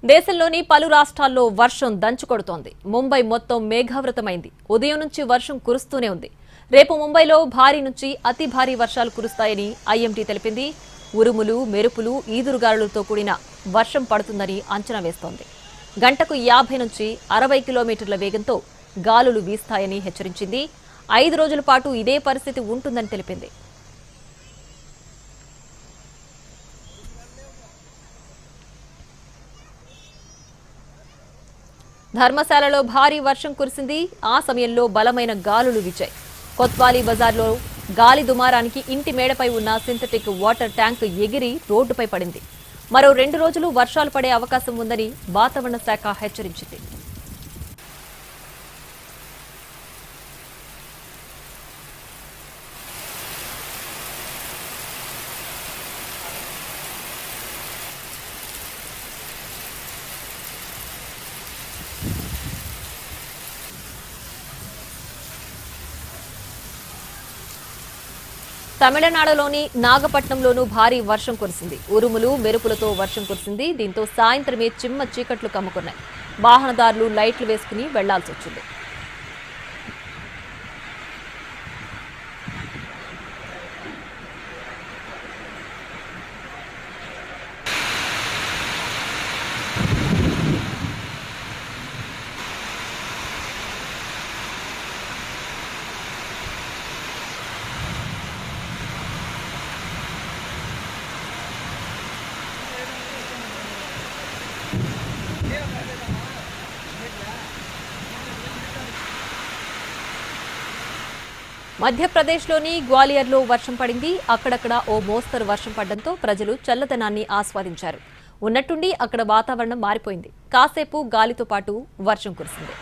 దేశంలోని పలు రాష్ట్రాల్లో వర్షం దంచుకొడుతోంది. ముంబై మొత్తం మేఘావృతమైంది. ఉదయం నుంచి వర్షం కురుస్తూనే ఉంది. రేపు ముంబైలో భారీ నుంచి అతి భారీ వర్షాలు కురుస్తాయని ఐఎండీ తెలిపింది. ఉరుములు, మెరుపులు, ఈదురుగాలులతో కూడిన వర్షం పడుతుందని అంచనా వేస్తోంది. గంటకు 50 నుంచి 60 కిలోమీటర్ల వేగంతో గాలులు వీస్తాయని హెచ్చరించింది. 5 రోజుల పాటు ఇదే పరిస్థితి ఉంటుందని తెలిపింది. ధర్మశాలలో భారీ వర్షం కురిసింది. ఆ సమయంలో బలమైన గాలులు వీచాయి. కొత్వాలీ బజార్లో గాలి దుమారానికి ఇంటి మేడపై ఉన్న సింథటిక్ వాటర్ ట్యాంక్ ఎగిరి రోడ్డుపై పడింది. మరో 2 రోజులు వర్షాలు పడే అవకాశం ఉందని వాతావరణ శాఖ హెచ్చరించింది. తమిళనాడులోని నాగపట్నంలోనూ భారీ వర్షం కురిసింది. ఉరుములు, మెరుపులతో వర్షం కురిసింది. దీంతో సాయంత్రమే చిమ్మ చీకట్లు కమ్ముకున్నాయి. వాహనదారులు లైట్లు వేసుకుని వెళ్లాల్సి వచ్చింది. మధ్యప్రదేశ్లోని గ్వాలియర్లో వర్షం పడింది. అక్కడక్కడ ఓ మోస్తరు వర్షం పడడంతో ప్రజలు చల్లదనాన్ని ఆస్వాదించారు. ఉన్నట్టుండి అక్కడ వాతావరణం మారిపోయింది. కాసేపు గాలితో పాటు వర్షం కురిసింది.